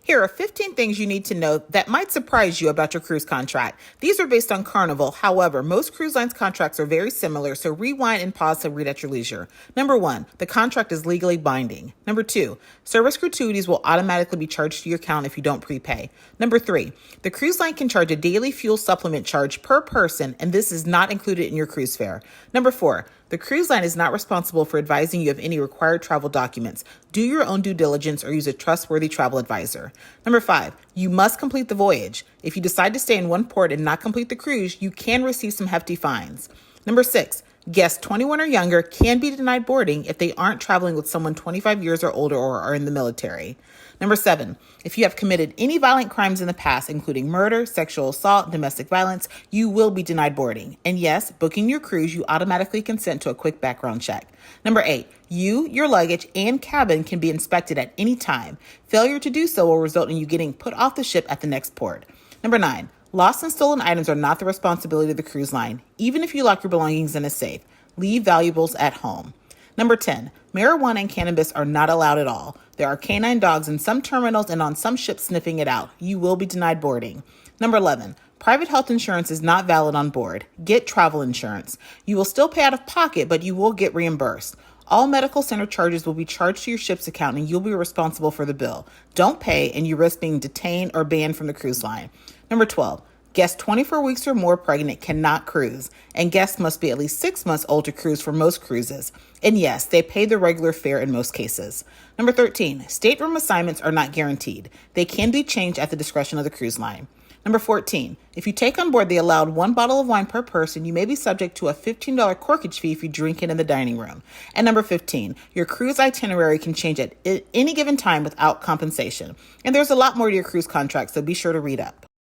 Here are 15 things you need to know that might surprise you about your cruise contract. These are based on Carnival. However, most cruise lines contracts are very similar, so rewind and pause to read at your leisure. Number 1, the contract is legally binding. Number 2, service gratuities will automatically be charged to your account if you don't prepay. Number 3, the cruise line can charge a daily fuel supplement charge per person, and this is not included in your cruise fare. Number 4, the cruise line is not responsible for advising you of any required travel documents. Do your own due diligence or use a trustworthy travel advisor. Number 5, you must complete the voyage. If you decide to stay in one port and not complete the cruise, you can receive some hefty fines. Number 6, guests 21 or younger can be denied boarding if they aren't traveling with someone 25 years or older or are in the military. Number 7, if you have committed any violent crimes in the past, including murder, sexual assault, domestic violence, you will be denied boarding. And yes, booking your cruise, you automatically consent to a quick background check. Number 8, you, your luggage, and cabin can be inspected at any time. Failure to do so will result in you getting put off the ship at the next port. Number 9, lost and stolen items are not the responsibility of the cruise line. Even if you lock your belongings in a safe, leave valuables at home. Number 10, marijuana and cannabis are not allowed at all. There are canine dogs in some terminals and on some ships sniffing it out. You will be denied boarding. Number 11, private health insurance is not valid on board. Get travel insurance. You will still pay out of pocket, but you will get reimbursed. All medical center charges will be charged to your ship's account and you'll be responsible for the bill. Don't pay and you risk being detained or banned from the cruise line. Number 12, guests 24 weeks or more pregnant cannot cruise, and guests must be at least 6 months old to cruise for most cruises. And yes, they pay the regular fare in most cases. Number 13, stateroom assignments are not guaranteed. They can be changed at the discretion of the cruise line. Number 14, if you take on board the allowed 1 bottle of wine per person, you may be subject to a $15 corkage fee if you drink it in the dining room. And number 15, your cruise itinerary can change at any given time without compensation. And there's a lot more to your cruise contract, so be sure to read up.